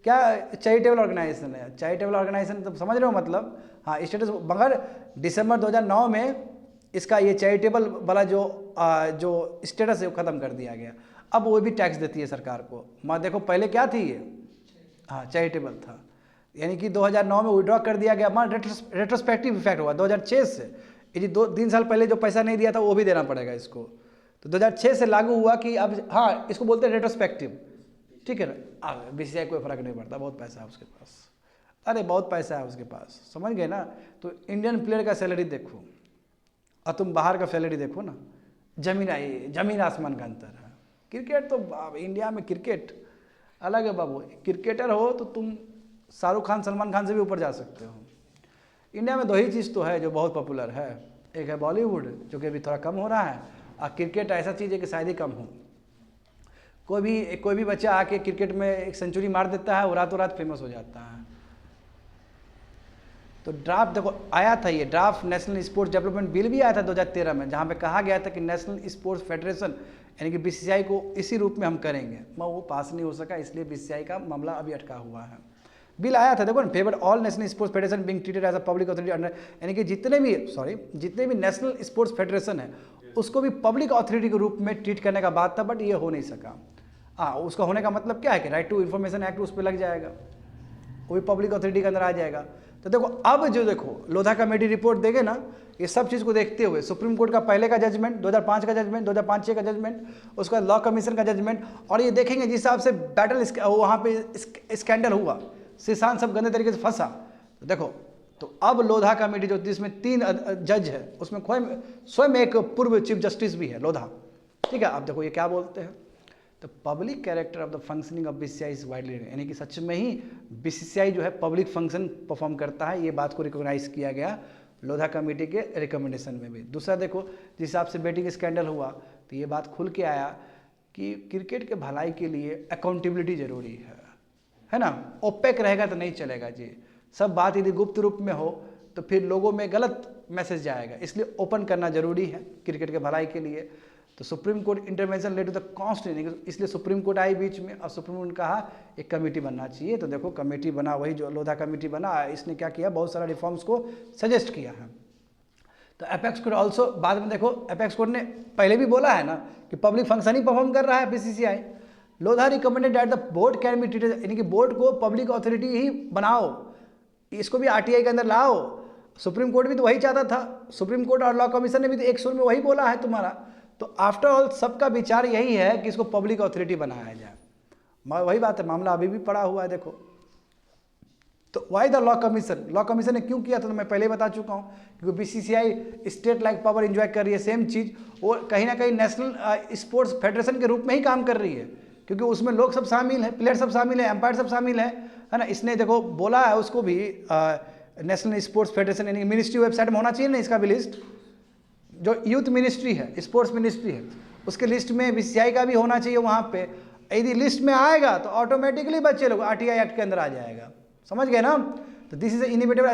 क्या चैरिटेबल ऑर्गेनाइजेशन है? चैरिटेबल ऑर्गेनाइजेशन तो समझ रहे हो मतलब? हाँ, स्टेटस, मगर दिसंबर 2009 में इसका ये चैरिटेबल वाला जो स्टेटस है वो ख़त्म कर दिया गया। अब वो भी टैक्स देती है सरकार को। मैं देखो पहले क्या थी ये? हाँ, चैरिटेबल था, यानी कि 2009 में विड्रॉ कर दिया गया। मान रेट्रोस्पेक्टिव इफेक्ट हुआ 2006 से, ये जो 2-3 साल पहले जो पैसा नहीं दिया था वो भी देना पड़ेगा इसको। तो 2006 से लागू हुआ कि अब हाँ इसको बोलते हैं रेट्रोस्पेक्टिव, ठीक है ना। बीसीसीआई कोई फर्क नहीं पड़ता, बहुत पैसा है उसके पास, अरे बहुत पैसा है उसके पास, समझ गए ना। तो इंडियन प्लेयर का सैलरी देखो और तुम बाहर का सैलरी देखो ना, जमीन आसमान का अंतर है। क्रिकेट तो इंडिया में क्रिकेट अलग है बाबू, क्रिकेटर हो तो तुम शाहरुख खान सलमान खान से भी ऊपर जा सकते हो। इंडिया में 2 ही चीज़ तो है जो बहुत पॉपुलर है, एक है बॉलीवुड जो कि अभी थोड़ा कम हो रहा है, और क्रिकेट ऐसा चीज़ है कि शायद ही कम हो। कोई भी बच्चा आके क्रिकेट में एक सेंचुरी मार देता है, वो रातों रात फेमस हो जाता है। तो ड्राफ्ट देखो आया था, ये draft national sports development bill भी आया था 2013 में, जहाँ पे कहा गया था कि नेशनल स्पोर्ट्स फेडरेशन यानी कि बीसीसीआई को इसी रूप में हम करेंगे, मगर वो पास नहीं हो सका, इसलिए बीसीसीआई का मामला अभी अटका हुआ है। बिल आया था देखो ना, favour all national sports federation being treated as a public authority under, यानी कि जितने भी नेशनल स्पोर्ट्स फेडरेशन है उसको भी पब्लिक अथॉरिटी के रूप में ट्रीट करने का बात था, बट ये हो नहीं सका। हाँ, उसका होने का मतलब क्या है कि राइट टू इन्फॉर्मेशन एक्ट उस पर लग जाएगा, वो भी पब्लिक अथॉरिटी के अंदर आ जाएगा। तो देखो अब जो लोधा कमेटी रिपोर्ट देंगे ना, ये सब चीज़ को देखते हुए सुप्रीम कोर्ट का पहले का जजमेंट, 2005 का जजमेंट, 2005-6 का जजमेंट, उसका लॉ कमीशन का जजमेंट, और ये देखेंगे जिस हिसाब से बैटल वहाँ पे स्कैंडल हुआ, सुशांत सब गंदे तरीके से फंसा। तो देखो, तो अब लोधा कमेटी जो जिसमें 3 जज है, उसमें स्वयं एक पूर्व चीफ जस्टिस भी है लोधा, ठीक है। अब देखो ये क्या बोलते हैं, तो public character of the functioning of BCCI is widely, यानी कि सच में ही बीसीसीआई जो है पब्लिक फंक्शन परफॉर्म करता है, ये बात को रिकॉग्नाइज किया गया लोधा कमेटी के रिकमेंडेशन में भी। दूसरा देखो, जिस हिसाब से बेटिंग स्कैंडल हुआ तो ये बात खुल के आया कि क्रिकेट के भलाई के लिए अकाउंटेबिलिटी जरूरी है ना। ओपेक रहेगा तो नहीं चलेगा जी, सब बात यदि गुप्त रूप में हो तो फिर लोगों में गलत मैसेज जाएगा, इसलिए ओपन करना जरूरी है क्रिकेट के भलाई के लिए। तो supreme court intervention led to the cost, इसलिए सुप्रीम कोर्ट आई बीच में, और सुप्रीम कोर्ट ने कहा एक कमेटी बनना चाहिए। तो देखो कमेटी बना, वही जो लोधा कमेटी बना, इसने क्या किया, बहुत सारा रिफॉर्म्स को सजेस्ट किया है। तो एपेक्स कोर्ट ऑल्सो बाद में देखो, एपेक्स कोर्ट ने पहले भी बोला है ना कि पब्लिक फंक्शन ही परफॉर्म कर रहा है BCCI. Lodha recommended that the board can be treated, यानी कि बोर्ड को पब्लिक अथॉरिटी ही बनाओ, इसको भी आरटीआई के अंदर लाओ। सुप्रीम कोर्ट भी तो वही चाहता था, सुप्रीम कोर्ट और लॉ कमीशन ने भी तो एक सुर में वही बोला है तुम्हारा। तो आफ्टर ऑल सबका विचार यही है कि इसको पब्लिक अथॉरिटी बनाया जाए, वही बात है, मामला अभी भी पड़ा हुआ है। देखो तो वाई द लॉ कमीशन ने क्यों किया था, तो मैं पहले बता चुका हूँ, क्योंकि BCCI state like power enjoy कर रही है, सेम चीज़ वो कहीं ना कहीं नेशनल स्पोर्ट्स फेडरेशन के रूप में ही काम कर रही है, क्योंकि उसमें लोग सब शामिल हैं, प्लेयर सब शामिल हैं, एम्पायर सब शामिल है ना। इसने देखो बोला है उसको भी नेशनल स्पोर्ट्स फेडरेशन, यानी मिनिस्ट्री वेबसाइट में होना चाहिए ना इसका भी लिस्ट, जो यूथ मिनिस्ट्री है, स्पोर्ट्स मिनिस्ट्री है, उसके लिस्ट में बीसीसीआई का भी होना चाहिए वहाँ पे। यदि लिस्ट में आएगा तो ऑटोमेटिकली बच्चे लोग आरटीआई एक्ट के अंदर आ जाएगा, समझ गए ना। तो दिस इज इनिवेटिव,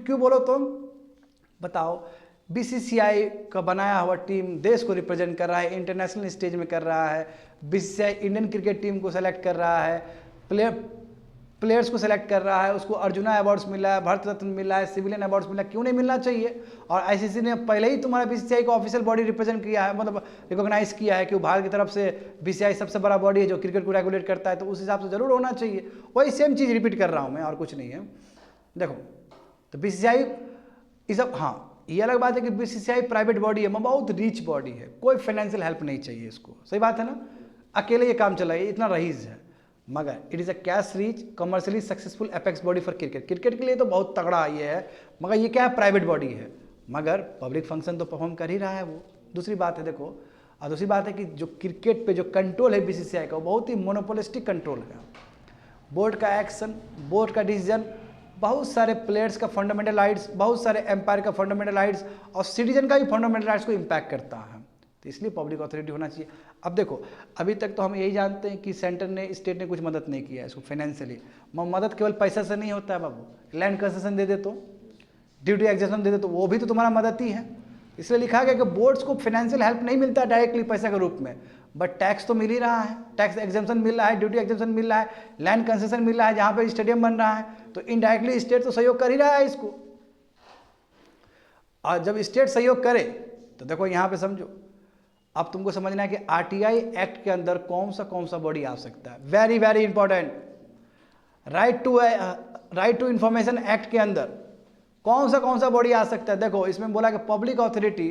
क्यों बोलो तुम बताओ। बीसीसीआई का बनाया हुआ टीम देश को रिप्रेजेंट कर रहा है, इंटरनेशनल स्टेज में कर रहा है, बीसीसीआई इंडियन क्रिकेट टीम को सेलेक्ट कर रहा है, प्लेयर्स को सेलेक्ट कर रहा है, उसको अर्जुना अवार्ड्स मिला है, भारत रत्न मिला है, सिविलियन अवार्ड्स मिला है, क्यों नहीं मिलना चाहिए। और आईसीसी ने पहले ही तुम्हारा बीसीसीआई को ऑफिशियल बॉडी रिप्रेजेंट किया है, मतलब रिकॉग्नाइज किया है कि वो भारत की तरफ से बीसीसीआई सबसे बड़ा बॉडी है जो क्रिकेट को रेगुलेट करता है, तो उस हिसाब से जरूर होना चाहिए। वही सेम चीज़ रिपीट कर रहा हूँ मैं, और कुछ नहीं है। देखो तो बीसीसीआई इस अब, हाँ ये अलग बात है कि बीसीसीआई प्राइवेट बॉडी है, बहुत रिच बॉडी है, कोई फाइनेंशियल हेल्प नहीं चाहिए इसको, सही बात है ना, अकेले ये काम चला है, इतना रईस है। मगर it is a cash reach commercially successful apex body for cricket, cricket के लिए तो बहुत तगड़ा ये है, मगर ये क्या है, प्राइवेट बॉडी है, मगर पब्लिक फंक्शन तो परफॉर्म कर ही रहा है वो, दूसरी बात है। देखो और दूसरी बात है कि जो क्रिकेट पे जो कंट्रोल है बीसीसीआई का, वो बहुत ही मोनोपोलिस्टिक कंट्रोल है। बोर्ड का एक्शन, बोर्ड का डिसीजन, बहुत सारे प्लेयर्स का फंडामेंटल राइट्स, बहुत सारे एम्पायर का फंडामेंटल राइट्स और सिटीजन का भी फंडामेंटल राइट्स को इम्पैक्ट करता है, तो इसलिए पब्लिक अथॉरिटी होना चाहिए। अब देखो अभी तक तो हम यही जानते हैं कि सेंटर ने, स्टेट ने कुछ मदद नहीं किया है इसको फाइनेंशियली, मदद केवल पैसा से नहीं होता है बाबू, लैंड कंसेशन दे दे तो, ड्यूटी एग्जेम्पशन दे दे तो वो भी तो तुम्हारा मदद ही है। इसलिए लिखा गया कि बोर्ड्स को फाइनेंशियल हेल्प नहीं मिलता डायरेक्टली पैसा के रूप में, बट टैक्स तो मिल ही रहा है, टैक्स एग्जेम्पशन मिल रहा है, ड्यूटी एग्जेम्पशन मिल रहा है, लैंड कंसेशन मिल रहा है, जहाँ पे स्टेडियम बन रहा है, तो इनडायरेक्टली स्टेट तो सहयोग कर ही रहा है इसको। और जब स्टेट सहयोग करे तो देखो यहाँ पे समझो, अब तुमको समझना है कि आरटीआई एक्ट के अंदर कौन सा बॉडी आ सकता है, very very important. Right to information act के अंदर कौन सा बॉडी आ सकता है? देखो इसमें बोला कि public authority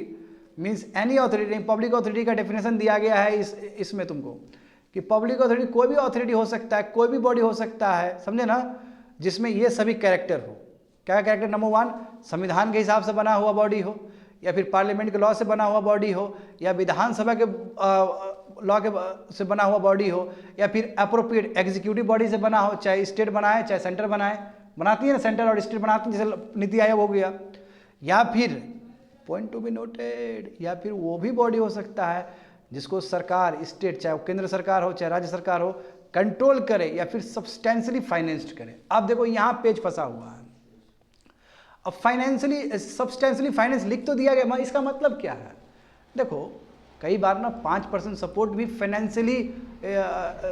means any authority. Public authority का डेफिनेशन दिया गया है इसमें तुमको कि पब्लिक अथॉरिटी कोई भी अथॉरिटी हो सकता है, कोई भी बॉडी हो सकता है, समझे ना, जिसमें ये सभी कैरेक्टर हो। क्या कैरेक्टर? नंबर 1, संविधान के हिसाब से बना हुआ बॉडी हो, या फिर पार्लियामेंट के लॉ से बना हुआ बॉडी हो, या विधानसभा के लॉ के से बना हुआ बॉडी हो, या फिर अप्रोप्रिएट एग्जीक्यूटिव बॉडी से बना हो, चाहे स्टेट बनाए चाहे सेंटर बनाए, बनाती है ना, सेंटर और स्टेट बनाती है, जैसे नीति आयोग हो गया। या फिर पॉइंट टू बी नोटेड, या फिर वो भी बॉडी हो सकता है जिसको सरकार, स्टेट, चाहे केंद्र सरकार हो चाहे राज्य सरकार हो, कंट्रोल करे या फिर सब्सटेंशियली फाइनेंस्ड करे। अब देखो यहाँ पेज फंसा हुआ है। अब फाइनेंशियली सब्सटेंशियली फाइनेंस लिख तो दिया गया, इसका मतलब क्या है? देखो कई बार ना 5% सपोर्ट भी फाइनेंशियली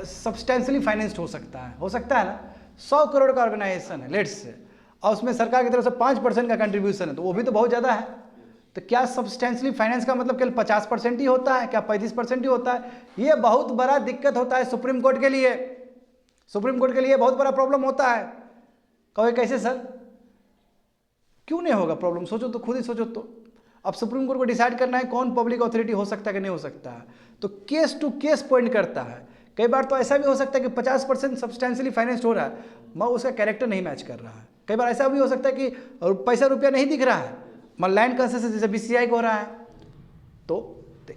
सब्सटेंशियली फाइनेंस्ड हो सकता है ना। 100 करोड़ का ऑर्गेनाइजेशन है लेट्स से, और उसमें सरकार की तरफ से 5% का कंट्रीब्यूशन है, तो वो भी तो बहुत ज़्यादा है। तो क्या सब्सटेंशियली फाइनेंस का मतलब केवल 50% ही होता है? क्या 35% ही होता है? ये बहुत बड़ा दिक्कत होता है सुप्रीम कोर्ट के लिए। सुप्रीम कोर्ट के लिए बहुत बड़ा प्रॉब्लम होता है। कहोगे कैसे सर? क्यों नहीं होगा प्रॉब्लम? सोचो तो, खुद ही सोचो तो। अब सुप्रीम कोर्ट को डिसाइड करना है कौन पब्लिक अथॉरिटी हो सकता है कि नहीं हो सकता है, तो केस टू केस पॉइंट करता है। कई बार तो ऐसा भी हो सकता है कि 50% सब्सटेंशियली फाइनेंस्ड हो रहा है मगर उसका कैरेक्टर नहीं मैच कर रहा है। कई बार ऐसा भी हो सकता है कि पैसा रुपया नहीं दिख रहा है मगर लैंड कंसेशन जैसे बीसीसीआई को हो रहा है। तो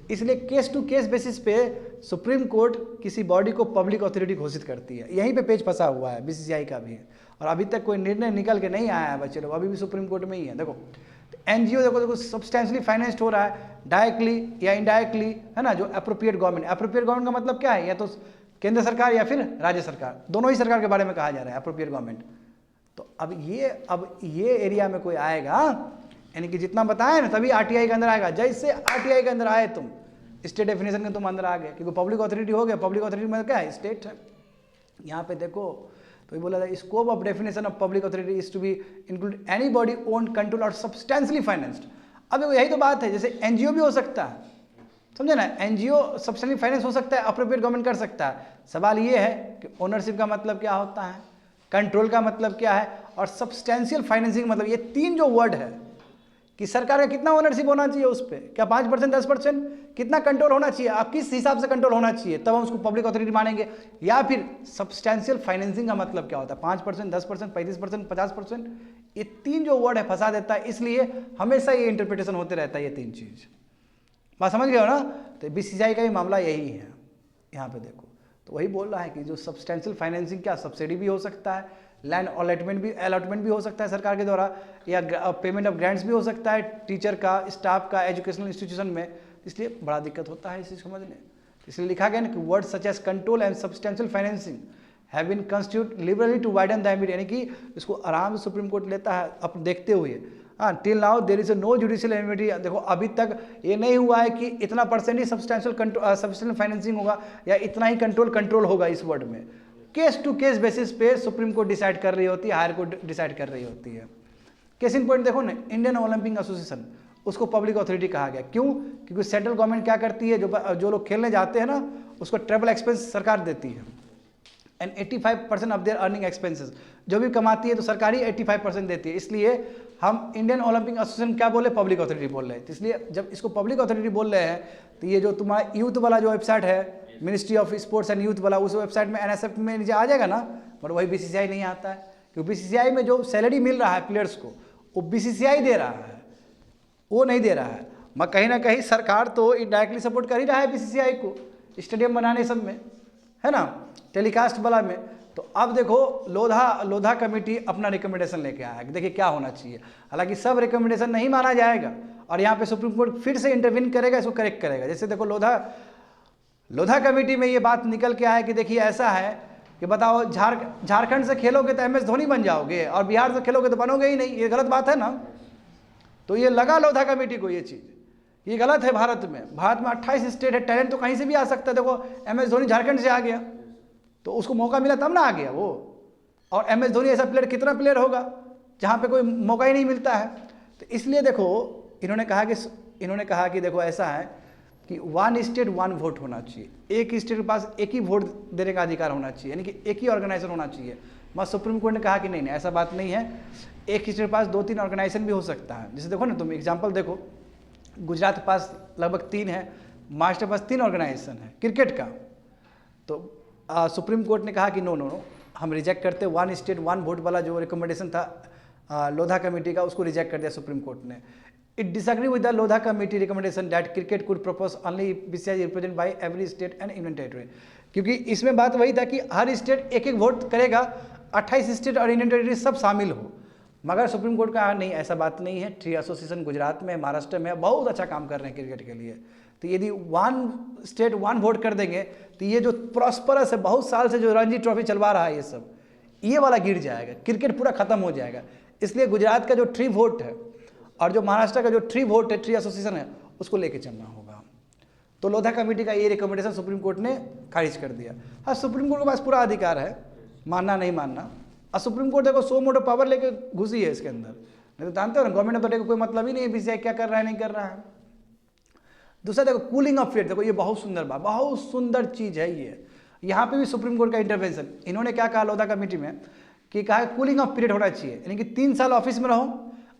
इसलिए केस टू केस बेसिस पे सुप्रीम कोर्ट किसी बॉडी को पब्लिक अथॉरिटी घोषित करती है। यहीं पे पेज फंसा हुआ है बीसीसीआई का भी, और अभी तक कोई निर्णय निकल के नहीं आया है बच्चे लोग, अभी भी सुप्रीम कोर्ट में ही है। देखो एनजीओ देखो सब्सटेंशियली फाइनेंस्ड हो रहा है डायरेक्टली या इनडायरेक्टली, है ना, जो अप्रोप्रिएट गवर्नमेंट। अप्रोप्रिएट गवर्नमेंट का मतलब क्या है? या तो केंद्र सरकार या फिर राज्य सरकार, दोनों ही सरकार के बारे में कहा जा रहा है अप्रोप्रिएट गवर्नमेंट। तो अब ये एरिया में कोई आएगा, यानी कि जितना बताया ना तभी आरटीआई के अंदर आएगा। जैसे आरटीआई के अंदर आए तुम, स्टेट डेफिनेशन के तुम अंदर आ गए, क्योंकि पब्लिक अथॉरिटी हो गया। पब्लिक अथॉरिटी में क्या है? स्टेट है। यहाँ पे देखो तो ये बोला था scope of definition of public authority is to be include any body own control और सब्सटेंशियली फाइनेंस्ड। अब देखो यही तो बात है, जैसे एनजीओ भी हो सकता है, समझे ना, एनजीओ सब्सटेंशियली फाइनेंस हो सकता है, अप्रोप्रिएट गवर्नमेंट कर सकता है। सवाल ये है कि ओनरशिप का मतलब क्या होता है, कंट्रोल का मतलब क्या है, और सब्सटेंशियल फाइनेंसिंग मतलब, ये 3 जो वर्ड है कि सरकार का कितना ओनरशिप होना चाहिए उस पर, क्या 5% 10%, कितना कंट्रोल होना चाहिए, आप किस हिसाब से कंट्रोल होना चाहिए, तब हम उसको पब्लिक अथॉरिटी मानेंगे। या फिर सब्सटेंशियल फाइनेंसिंग का मतलब क्या होता है, 5%, 10%, 35%, 50%, ये 3 जो वर्ड है फंसा देता है। इसलिए हमेशा ये इंटरप्रिटेशन होते रहता है, ये 3 चीज़। बात समझ गए हो ना? तो बीसीसीआई का भी मामला यही है। यहाँ पे देखो तो वही बोल रहा है कि जो सब्सटेंशियल फाइनेंसिंग, क्या सब्सिडी भी हो सकता है, लैंड अलॉटमेंट भी हो सकता है सरकार के द्वारा, या पेमेंट ऑफ ग्रांट्स भी हो सकता है टीचर का, स्टाफ का, एजुकेशनल इंस्टीट्यूशन में। इसलिए बड़ा दिक्कत होता है इसे समझने। इसलिए लिखा गया ना कि word such as control and substantial financing have been constitute liberally to widen the ambit, यानी कि इसको आराम से सुप्रीम कोर्ट लेता है अब देखते हुए। हाँ, till now there is no judicial amenity. देखो अभी तक ये नहीं हुआ है कि इतना % ही सब्सटेंशियल फाइनेंसिंग होगा या इतना ही कंट्रोल होगा इस वर्ड में। केस टू केस बेसिस पे सुप्रीम कोर्ट डिसाइड कर रही होती है, हायर कोर्ट डिसाइड कर रही होती है। केस इन पॉइंट देखो ना, इंडियन ओलंपिक एसोसिएशन, उसको पब्लिक अथॉरिटी कहा गया। क्यों? क्योंकि सेंट्रल गवर्नमेंट क्या करती है, जो लोग खेलने जाते हैं ना, उसको ट्रेवल एक्सपेंस सरकार देती है, and 85% of their earning expenses, जो भी कमाती है तो सरकार ही 85% देती है। इसलिए हम इंडियन ओलंपिक एसोसिएशन क्या बोले, पब्लिक अथॉरिटी बोल रहे हैं। तो इसलिए जब इसको पब्लिक अथॉरिटी बोल रहे हैं तो ये जो तुम्हारा यूथ वाला जो वेबसाइट है, ministry of sports and youth वाला, उस वेबसाइट में एनएसएफ में नीचे आ जाएगा ना, बट वही बीसीसीआई नहीं आता है। क्योंकि बीसीसीआई में जो सैलरी मिल रहा है प्लेयर्स को, वो बीसीसीआई दे रहा है, वो नहीं दे रहा है। मगर कहीं ना कहीं सरकार तो इनडायरेक्टली सपोर्ट कर ही रहा है बीसीसीआई को, स्टेडियम बनाने सब में, है ना, टेलीकास्ट वाला में। तो अब देखो लोधा कमेटी अपना रिकमेंडेशन लेके आया कि देखिए क्या होना चाहिए। हालांकि सब रिकमेंडेशन नहीं माना जाएगा और यहाँ पे सुप्रीम कोर्ट फिर से इंटरवीन करेगा, इसको करेक्ट करेगा। जैसे देखो लोधा कमेटी में ये बात निकल के आया कि देखिए ऐसा है कि बताओ झारखंड से खेलोगे तो MS धोनी बन जाओगे और बिहार से खेलोगे तो बनोगे ही नहीं, ये गलत बात है ना। तो ये लगा लोधा कमेटी को ये चीज़, ये गलत है। भारत में 28 स्टेट है, टैलेंट तो कहीं से भी आ सकता है। देखो MS धोनी झारखंड से आ गया तो उसको मौका मिला तब ना आ गया वो, और MS धोनी ऐसा प्लेयर, कितना प्लेयर होगा जहाँ पे कोई मौका ही नहीं मिलता है। तो इसलिए देखो इन्होंने कहा कि देखो ऐसा है कि 1 स्टेट 1 वोट होना चाहिए, एक स्टेट के पास एक ही वोट देने का अधिकार होना चाहिए, यानी कि एक ही ऑर्गेनाइजेशन होना चाहिए। मगर सुप्रीम कोर्ट ने कहा कि नहीं ऐसा बात नहीं है, एक स्टेट के पास 2-3 ऑर्गेनाइजेशन भी हो सकता है। जैसे देखो ना, तुम एग्जाम्पल देखो, गुजरात के पास लगभग 3 है, महाराष्ट्र के पास 3 ऑर्गेनाइजेशन है क्रिकेट का। तो सुप्रीम कोर्ट ने कहा कि नो, हम रिजेक्ट करते, 1 स्टेट 1 वोट वाला जो रिकमेंडेशन था लोधा कमेटी का, उसको रिजेक्ट कर दिया सुप्रीम कोर्ट ने। It disagree with the Lodha committee recommendation that cricket could propose only BCCI represent by every state and union territory, क्योंकि इसमें बात वही था कि हर स्टेट एक वोट करेगा, 28 स्टेट और यूनियन टेरिटरी सब शामिल हो। मगर सुप्रीम कोर्ट का नहीं, ऐसा बात नहीं है। 3 एसोसिएशन गुजरात में, महाराष्ट्र में बहुत अच्छा काम कर रहे हैं क्रिकेट के लिए। तो यदि 1 स्टेट 1 वोट कर देंगे तो ये जो प्रॉस्परस है, बहुत साल से जो रणजी ट्रॉफी चलवा रहा है, ये वाला गिर जाएगा, क्रिकेट पूरा खत्म हो जाएगा। इसलिए गुजरात का जो 3 वोट है और जो महाराष्ट्र का जो 3 वोट है, 3 एसोसिएशन है, उसको लेके चलना होगा। तो लोधा कमेटी का ये रिकमेंडेशन सुप्रीम कोर्ट ने खारिज कर दिया। हाँ, सुप्रीम कोर्ट के पास पूरा अधिकार है मानना नहीं मानना, और सुप्रीम कोर्ट देखो 100 मोटो पावर लेके घुसी है इसके अंदर। नहीं तो जानते हो ना, गवर्नमेंट ऑफ द डे को कोई मतलब ही नहीं है बीसीसीआई क्या कर रहा है नहीं कर रहा है। दूसरा देखो, कूलिंग ऑफ पीरियड, देखो ये बहुत सुंदर बात, बहुत सुंदर चीज़ है ये। यहाँ पे भी सुप्रीम कोर्ट का इंटरवेंशन, इन्होंने क्या कहा लोधा कमेटी में कि कहा कूलिंग ऑफ पीरियड होना चाहिए, यानी कि 3 साल ऑफिस में रहो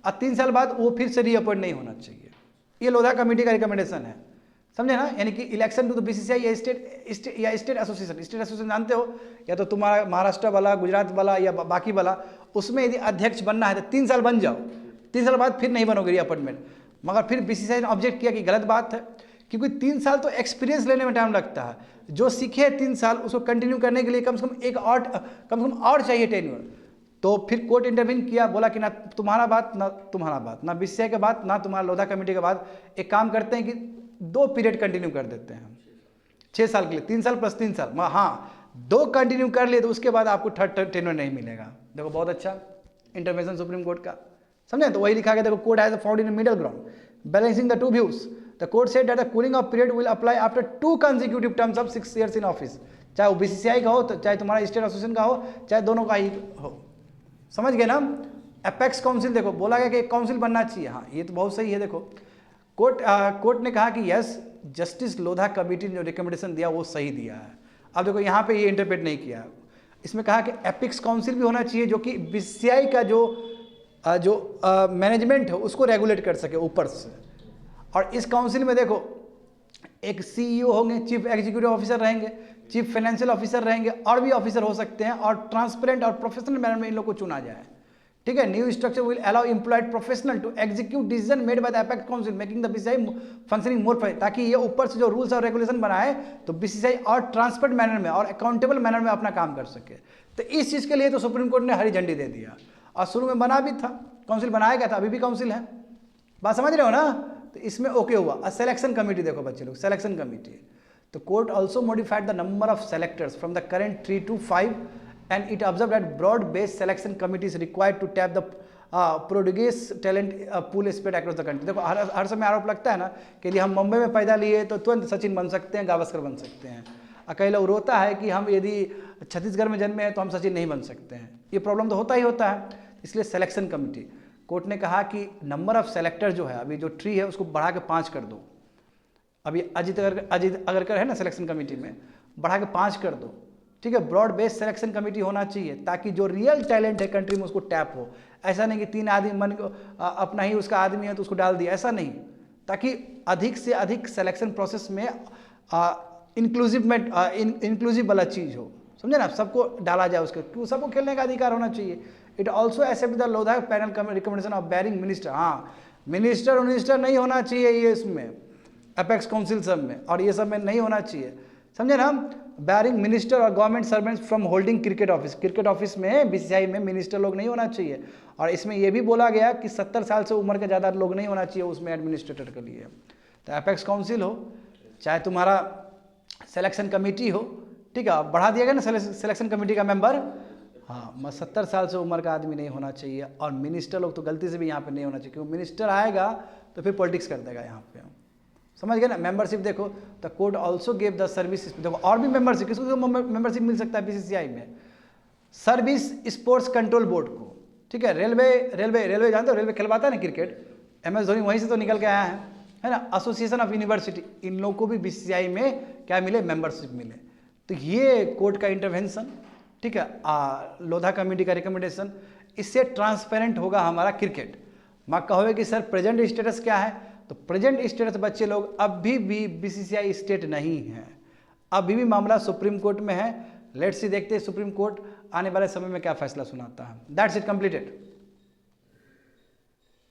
और 3 साल बाद वो फिर से रीअपॉइंट नहीं होना चाहिए। ये लोधा कमेटी का रिकमेंडेशन है, समझे ना। यानी कि इलेक्शन टू द बीसीसीआई या स्टेट एसोसिएशन जानते हो, या तो तुम्हारा महाराष्ट्र वाला, गुजरात वाला या बाकी वाला, उसमें यदि अध्यक्ष बनना है तो 3 साल बन जाओ, 3 साल बाद फिर नहीं बनोगे रीअपॉइंटमेंट। मगर फिर बीसीसीआई ने ऑब्जेक्ट किया कि गलत बात है, क्योंकि 3 साल तो एक्सपीरियंस लेने में टाइम लगता है। जो सीखे 3 साल उसको कंटिन्यू करने के लिए कम से कम और चाहिए टेन्योर। तो फिर कोर्ट इंटरवीन किया, बोला कि ना तुम्हारा बात ना तुम्हारा बात, ना बीसीसीआई का बात ना तुम्हारा लोधा कमेटी का बात, एक काम करते हैं कि 2 पीरियड कंटिन्यू कर देते हैं 6 साल के लिए, 3 साल प्लस 3 साल। हाँ, 2 कंटिन्यू कर लिए तो उसके बाद आपको थर्ड टेन्योर नहीं मिलेगा। देखो बहुत अच्छा इंटरवेंशन सुप्रीम कोर्ट का, समझे। तो वही लिखा गया, देखो court has found in middle ground balancing the 2 views. The court said that the cooling of period will apply after 2 consecutive terms of 6 years in office, चाहे वो बीसीसीआई का हो, तो चाहे तुम्हारा स्टेट एसोसिएशन का हो, चाहे दोनों का ही हो। समझ गए ना। एपेक्स काउंसिल, देखो बोला गया कि एक काउंसिल बनना चाहिए। हाँ, ये तो बहुत सही है। देखो कोर्ट ने कहा कि यस, जस्टिस लोधा कमेटी ने जो रिकमेंडेशन दिया वो सही दिया है। अब देखो यहाँ पे ये इंटरप्रेट नहीं किया, इसमें कहा कि एपिक्स काउंसिल भी होना चाहिए जो कि बीसीसीआई का जो मैनेजमेंट है उसको रेगुलेट कर सके ऊपर से। और इस काउंसिल में देखो एक सीईओ होंगे, चीफ एग्जीक्यूटिव ऑफिसर रहेंगे, चीफ फाइनेंशियल ऑफिसर रहेंगे, और भी ऑफिसर हो सकते हैं, और ट्रांसपेरेंट और प्रोफेशनल मैनर में इन लोग को चुना जाए। ठीक है। New structure will allow employed professional to execute decision made by the apex council making the BCCI functioning more fair, ताकि ये ऊपर से जो रूल्स और रेगुलेशन बनाए तो बीसीसीआई और ट्रांसपेरेंट मैनर में और अकाउंटेबल मैनर में अपना काम कर सके। तो इस चीज़ के लिए तो सुप्रीम कोर्ट ने हरी झंडी दे दिया, और शुरू में बना भी था, काउंसिल बनाया गया था, अभी भी काउंसिल है। बात समझ रहे हो ना। तो इसमें ओके हुआ। सिलेक्शन कमेटी देखो बच्चे लोग, सिलेक्शन कमेटी, तो court also modified the number of selectors from the current 3 to 5 and it observed that broad-based selection committee is required to tap the prodigious talent pool spread across the country। देखो हर समय आरोप लगता है ना कि यदि हम मुंबई में पैदा लिए तो तुरंत सचिन बन सकते हैं, गावस्कर बन सकते हैं। कई लोग रोता है कि हम यदि छत्तीसगढ़ में जन्मे हैं तो हम सचिन नहीं बन सकते हैं। ये प्रॉब्लम तो होता ही होता है। इसलिए सिलेक्शन कमेटी, कोर्ट ने कहा कि नंबर ऑफ सेलेक्टर जो है, अभी जो 3 है उसको बढ़ा के 5 कर दो। अभी अजित अगरकर है ना सिलेक्शन कमेटी में, बढ़ा के 5 कर दो। ठीक है। ब्रॉड बेस्ड सिलेक्शन कमेटी होना चाहिए ताकि जो रियल टैलेंट है कंट्री में उसको टैप हो। ऐसा नहीं कि 3 आदमी मन को अपना ही उसका आदमी है तो उसको डाल दिया, ऐसा नहीं। ताकि अधिक से अधिक सिलेक्शन प्रोसेस में इंक्लूसिव वाला चीज़ हो, समझे ना, सबको डाला जाए उसके, क्यों सबको खेलने का अधिकार होना चाहिए। It also except the Lodha panel recommendation of barring minister. हाँ, मिनिस्टर नहीं होना चाहिए ये इसमें एपेक्स काउंसिल सब में, और ये सब में नहीं होना चाहिए, समझे ना। बैरिंग मिनिस्टर और government servants from holding cricket office में बीसीसीआई में मिनिस्टर लोग नहीं होना चाहिए। और इसमें यह भी बोला गया कि 70 साल से उम्र के ज़्यादा लोग नहीं होना चाहिए उसमें एडमिनिस्ट्रेटर के लिए। तो एपेक्स काउंसिल हो चाहे तुम्हारा सिलेक्शन कमेटी हो, ठीक है, बढ़ा दिया गया ना सिलेक्शन कमेटी का मेंबर। हाँ, 70 साल से उम्र का आदमी नहीं होना चाहिए, और मिनिस्टर लोग तो गलती से भी यहाँ पे नहीं होना चाहिए, क्योंकि मिनिस्टर आएगा तो फिर पॉलिटिक्स कर देगा यहाँ पे, समझ गए ना। मेंबरशिप देखो, the court also gave the service, देखो और भी मेंबरशिप, किसको मेंबरशिप मिल सकता है बीसीसीआई में, सर्विस स्पोर्ट्स कंट्रोल बोर्ड को। ठीक है। रेलवे जानते हो, रेलवे खिलवाता है ना क्रिकेट, MS धोनी वहीं से तो निकल के आया है ना। एसोसिएशन ऑफ यूनिवर्सिटी, इन लोगों को भी बीसीसीआई में क्या मिले, मेंबरशिप मिले। तो ये कोर्ट का इंटरवेंशन, ठीक है, लोधा कमेटी का रिकमेंडेशन, इससे ट्रांसपेरेंट होगा हमारा क्रिकेट। मैं कहोगे कि सर प्रेजेंट स्टेटस क्या है, तो प्रेजेंट स्टेटस बच्चे लोग अभी भी बीसीसीआई स्टेट नहीं है, अभी भी मामला सुप्रीम कोर्ट में है। लेट्स सी, देखते हैं सुप्रीम कोर्ट आने वाले समय में क्या फैसला सुनाता है। That's it, completed.